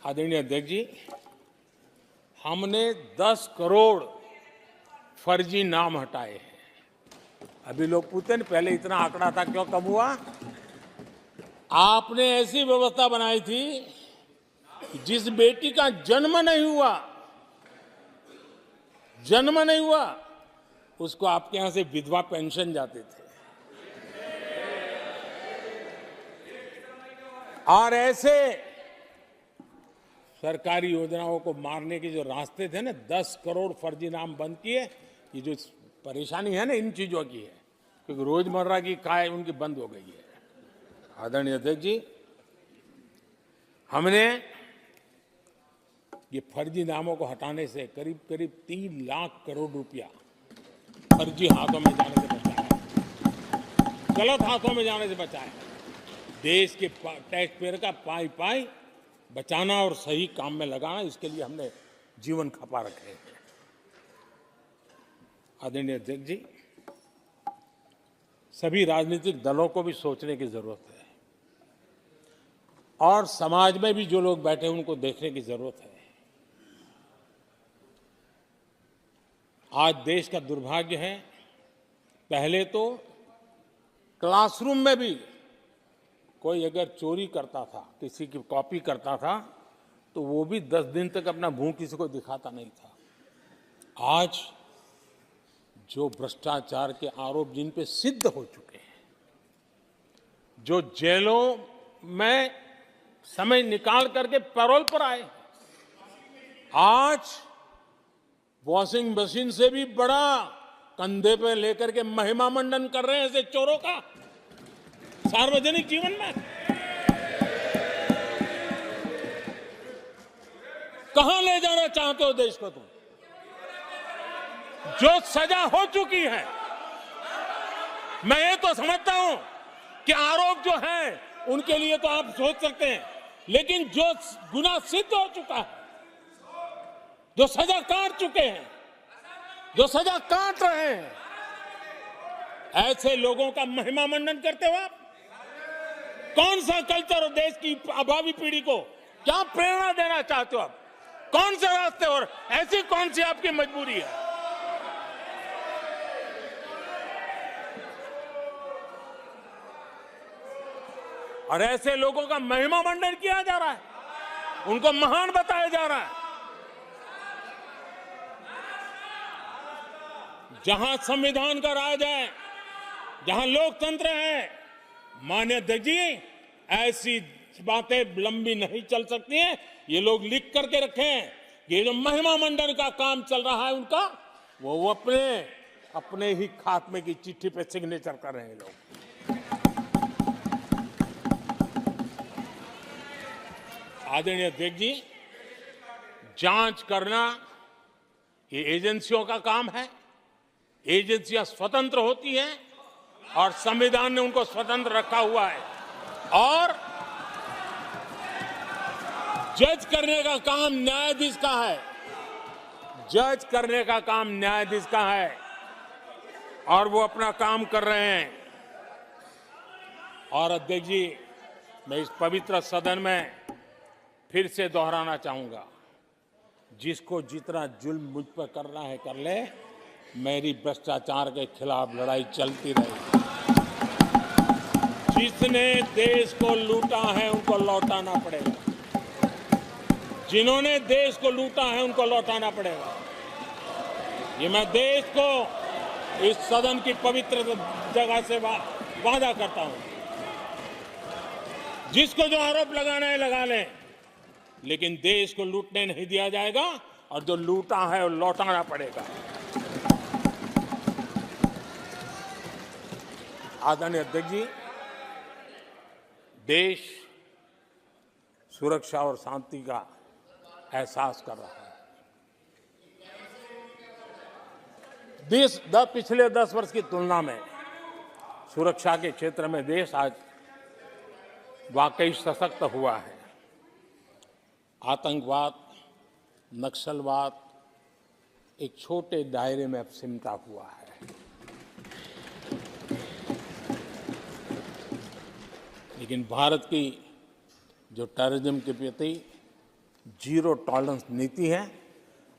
आदरणीय अध्यक्ष जी, हमने 10 करोड़ फर्जी नाम हटाए हैं। अभी लोग पूछते हैं पहले इतना आंकड़ा था, क्यों कम हुआ? आपने ऐसी व्यवस्था बनाई थी कि जिस बेटी का जन्म नहीं हुआ उसको आपके यहां से विधवा पेंशन जाते थे। और ऐसे सरकारी योजनाओं को मारने के जो रास्ते थे ना, 10 करोड़ फर्जी नाम बंद किए। ये जो परेशानी है ना इन चीजों की है, क्योंकि रोजमर्रा की काय उनकी बंद हो गई है। आदरणीय अध्यक्ष जी, हमने ये फर्जी नामों को हटाने से करीब करीब 3 लाख करोड़ रुपया फर्जी हाथों में जाने से बचाया, गलत हाथों में जाने से बचाया। देश के टैक्स पेयर का पाई पाई बचाना और सही काम में लगाना, इसके लिए हमने जीवन खपा रखे हैं। आदरणीय अध्यक्ष जी, सभी राजनीतिक दलों को भी सोचने की जरूरत है और समाज में भी जो लोग बैठे हैं उनको देखने की जरूरत है। आज देश का दुर्भाग्य है, पहले तो क्लासरूम में भी कोई अगर चोरी करता था, किसी की कॉपी करता था, तो वो भी 10 दिन तक अपना मुंह किसी को दिखाता नहीं था। आज जो भ्रष्टाचार के आरोप जिन पे सिद्ध हो चुके हैं, जो जेलों में समय निकाल करके पैरोल पर आए, आज वॉशिंग मशीन से भी बड़ा कंधे पे लेकर के महिमा मंडन कर रहे हैं ऐसे चोरों का सार्वजनिक जीवन में। कहां ले जाना चाहते हो देश को तुम? जो सजा हो चुकी है, मैं ये तो समझता हूं कि आरोप जो है उनके लिए तो आप सोच सकते हैं, लेकिन जो गुनाह सिद्ध हो चुका है, जो सजा काट चुके हैं, जो सजा काट रहे हैं, ऐसे लोगों का महिमा मंडन करते हो आप? कौन सा कल्चर और देश की भावी पीढ़ी को क्या प्रेरणा देना चाहते हो आप? कौन से रास्ते और ऐसी कौन सी आपकी मजबूरी है? और ऐसे लोगों का महिमा मंडन किया जा रहा है, उनको महान बताया जा रहा है। जहां संविधान का राज है, जहां लोकतंत्र है, माननीय अध्यक्ष जी, ऐसी बातें लंबी नहीं चल सकती हैं। ये लोग लिख करके रखें, ये जो महिमा मंडन का काम चल रहा है उनका, वो अपने ही खात्मे की चिट्ठी पे सिग्नेचर कर रहे हैं लोग। आदरणीय अध्यक्ष जी, जांच करना ये एजेंसियों का काम है। एजेंसियां स्वतंत्र होती हैं और संविधान ने उनको स्वतंत्र रखा हुआ है, और जज करने का काम न्यायाधीश का है। जज करने का काम न्यायाधीश का है और वो अपना काम कर रहे हैं। और अध्यक्ष जी, मैं इस पवित्र सदन में फिर से दोहराना चाहूंगा, जिसको जितना जुल्म मुझ पर करना है कर ले, मेरी भ्रष्टाचार के खिलाफ लड़ाई चलती रहेगी। जिसने देश को लूटा है उनको लौटाना पड़ेगा, जिन्होंने देश को लूटा है उनको लौटाना पड़ेगा। ये मैं देश को इस सदन की पवित्र जगह से वादा करता हूं। जिसको जो आरोप लगाना है लगा लें, लेकिन देश को लूटने नहीं दिया जाएगा और जो लूटा है वो लौटाना पड़ेगा। आदरणीय अध्यक्ष जी, देश सुरक्षा और शांति का एहसास कर रहा है। पिछले 10 वर्ष की तुलना में सुरक्षा के क्षेत्र में देश आज वाकई सशक्त हुआ है। आतंकवाद, नक्सलवाद एक छोटे दायरे में अब सिमटा हुआ है। लेकिन भारत की जो टेररिज्म के प्रति जीरो टॉलरेंस नीति है।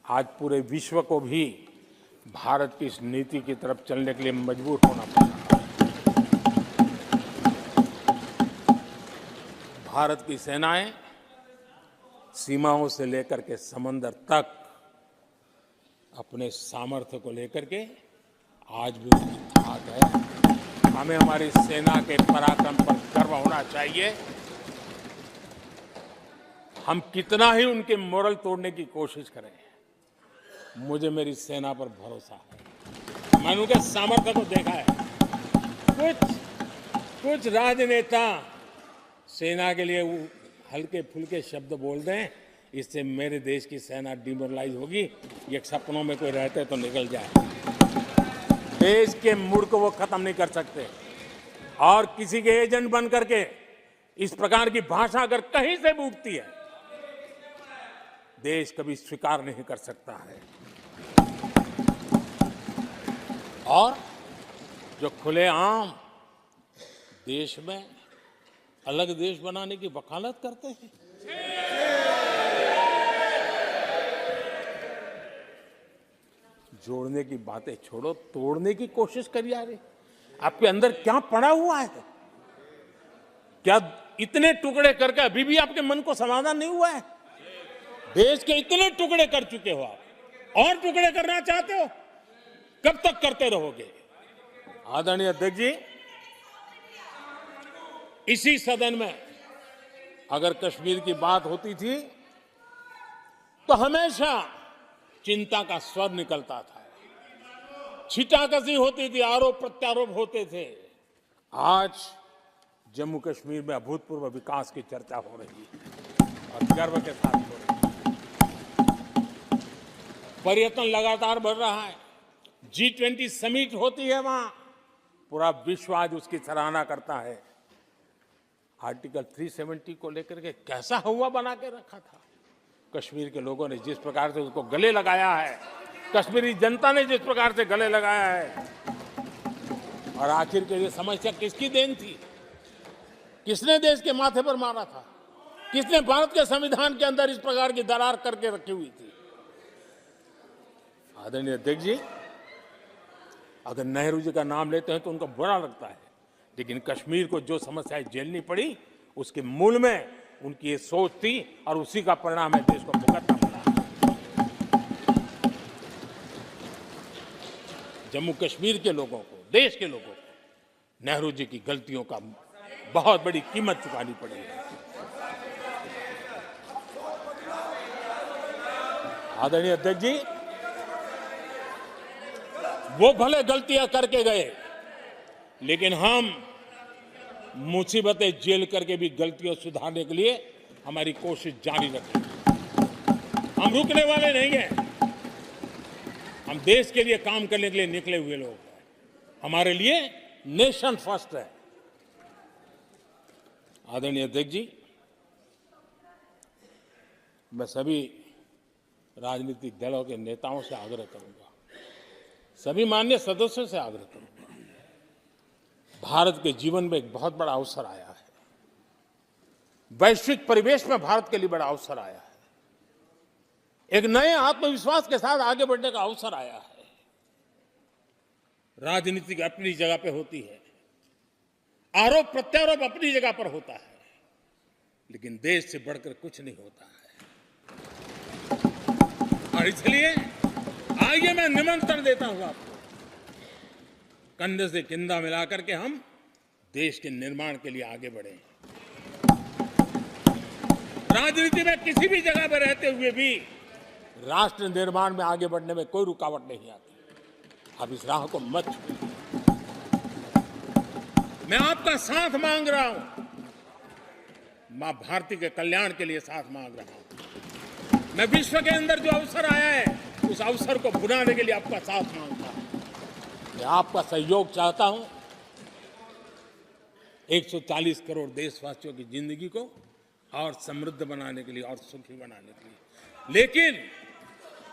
आज पूरे विश्व को भी भारत की इस नीति की तरफ चलने के लिए मजबूर होना पड़ा। भारत की सेनाएं सीमाओं से लेकर के समंदर तक अपने सामर्थ्य को लेकर के आज भी उनकी ताकत है। हमें हमारी सेना के पराक्रम पर गर्व होना चाहिए। हम कितना ही उनके मोरल तोड़ने की कोशिश करें, मुझे मेरी सेना पर भरोसा है। मैंने उनके सामर्थ्य को देखा है। कुछ राजनेता सेना के लिए हल्के फुल्के शब्द बोल दें, इससे मेरे देश की सेना डिमोरलाइज होगी। ये सपनों में कोई रहते तो निकल जाए। देश के मूड को वो खत्म नहीं कर सकते। और किसी के एजेंट बन करके इस प्रकार की भाषा अगर कहीं से भी उठती है, देश कभी स्वीकार नहीं कर सकता है। और जो खुलेआम देश में अलग देश बनाने की वकालत करते हैं, जोड़ने की बातें छोड़ो, तोड़ने की कोशिश करिए। यार, आपके अंदर क्या पड़ा हुआ है? क्या इतने टुकड़े करके अभी भी आपके मन को समाधान नहीं हुआ है? देश के इतने टुकड़े कर चुके हो आप, और टुकड़े करना चाहते हो? कब तक करते रहोगे? आदरणीय अध्यक्ष जी, इसी सदन में अगर कश्मीर की बात होती थी तो हमेशा चिंता का स्वर निकलता था, छिटाकशी होती थी, आरोप प्रत्यारोप होते थे। आज जम्मू कश्मीर में अभूतपूर्व विकास की चर्चा हो रही है और गर्व के साथ हो रही है। पर्यटन लगातार बढ़ रहा है। G20 समिट होती है वहां, पूरा विश्व आज उसकी सराहना करता है। आर्टिकल 370 को लेकर के कैसा हुआ बना के रखा था। कश्मीर के लोगों ने जिस प्रकार से उसको गले लगाया है, कश्मीरी जनता ने जिस प्रकार से गले लगाया है, और आखिर के ये समस्या किसकी देन थी? किसने देश के माथे पर मारा था? किसने भारत के संविधान के अंदर इस प्रकार की दरार करके रखी हुई थी? आदरणीय अध्यक्ष जी, अगर नेहरू जी का नाम लेते हैं तो उनको बुरा लगता है, लेकिन कश्मीर को जो समस्याएं झेलनी पड़ी उसके मूल में उनकी ये सोच थी और उसी का परिणाम है देश को भुगतना पड़ा। जम्मू कश्मीर के लोगों को, देश के लोगों को नेहरू जी की गलतियों का बहुत बड़ी कीमत चुकानी पड़ी है। आदरणीय अध्यक्ष जी, वो भले गलतियां करके गए, लेकिन हम मुसीबतें झेल करके भी गलतियों सुधारने के लिए हमारी कोशिश जारी रखेंगे। हम रुकने वाले नहीं हैं। हम देश के लिए काम करने के लिए निकले हुए लोग हैं। हमारे लिए नेशन फर्स्ट है। आदरणीय अध्यक्ष जी, मैं सभी राजनीतिक दलों के नेताओं से आग्रह करूंगा, सभी माननीय सदस्यों से आग्रह करूंगा, भारत के जीवन में एक बहुत बड़ा अवसर आया है। वैश्विक परिवेश में भारत के लिए बड़ा अवसर आया है। एक नए आत्मविश्वास के साथ आगे बढ़ने का अवसर आया है। राजनीति अपनी जगह पे होती है, आरोप प्रत्यारोप अपनी जगह पर होता है, लेकिन देश से बढ़कर कुछ नहीं होता है। और इसलिए आइए मैं निमंत्रण देता हूं आपको, कंधे से कंधा मिलाकर के हम देश के निर्माण के लिए आगे बढ़े। राजनीति में किसी भी जगह पर रहते हुए भी राष्ट्र निर्माण में आगे बढ़ने में कोई रुकावट नहीं आती। अब इस राह को मत छोड़िए। मैं आपका साथ मांग रहा हूं, मां भारती के कल्याण के लिए साथ मांग रहा हूं। मैं विश्व के अंदर जो अवसर आया है उस अवसर को बुलाने के लिए आपका साथ मांगता हूं। मैं आपका सहयोग चाहता हूं 140 करोड़ देशवासियों की जिंदगी को और समृद्ध बनाने के लिए और सुखी बनाने के लिए। लेकिन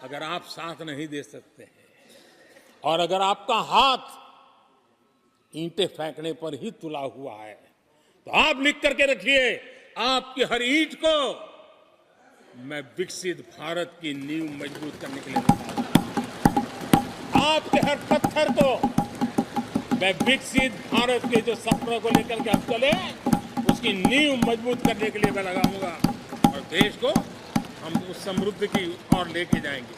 अगर आप साथ नहीं दे सकते हैं और अगर आपका हाथ ईंटें फेंकने पर ही तुला हुआ है, तो आप लिख करके रखिए, आपकी हर ईंट को मैं विकसित भारत की नींव मजबूत करने के लिए लगा हूं। आपके हर पत्थर को मैं विकसित भारत के जो सपनों को लेकर के हम चले उसकी नींव मजबूत करने के लिए मैं लगाऊंगा और देश को हम उस समृद्धि की ओर लेके जाएंगे।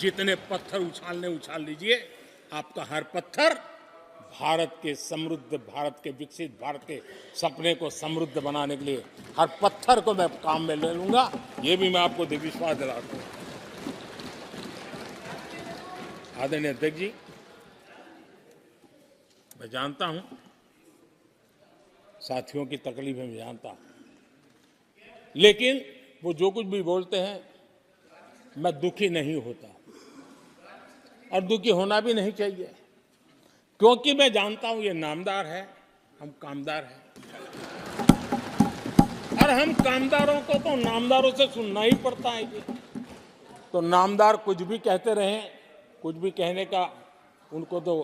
जितने पत्थर उछाल लीजिए, आपका हर पत्थर भारत के समृद्ध, भारत के विकसित भारत के सपने को समृद्ध बनाने के लिए हर पत्थर को मैं काम में ले लूंगा। ये भी मैं आपको विश्वास दिलाता हूं। आदरणीय अध्यक्ष जी, मैं जानता हूं साथियों की तकलीफें मैं जानता हूं, लेकिन वो जो कुछ भी बोलते हैं मैं दुखी नहीं होता और दुखी होना भी नहीं चाहिए, क्योंकि मैं जानता हूं ये नामदार है, हम कामदार हैं और हम कामदारों को तो नामदारों से सुनना ही पड़ता है जी। तो नामदार कुछ भी कहते रहें, कुछ भी कहने का उनको तो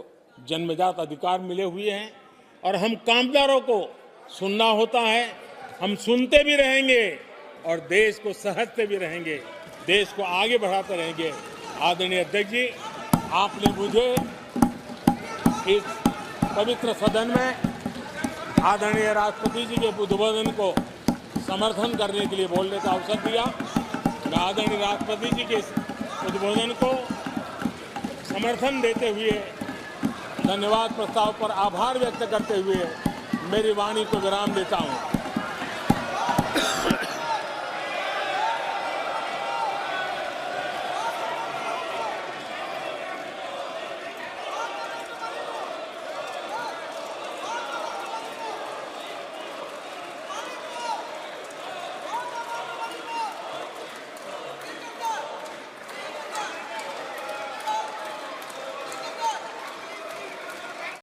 जन्मजात अधिकार मिले हुए हैं और हम कामदारों को सुनना होता है। हम सुनते भी रहेंगे और देश को सहजते भी रहेंगे, देश को आगे बढ़ाते रहेंगे। आदरणीय अध्यक्ष जी, आपने मुझे इस पवित्र सदन में आदरणीय राष्ट्रपति जी के उद्बोधन को समर्थन करने के लिए बोलने का अवसर दिया। मैं आदरणीय राष्ट्रपति जी के उद्बोधन को समर्थन देते हुए, धन्यवाद प्रस्ताव पर आभार व्यक्त करते हुए मेरी वाणी को विराम देता हूं।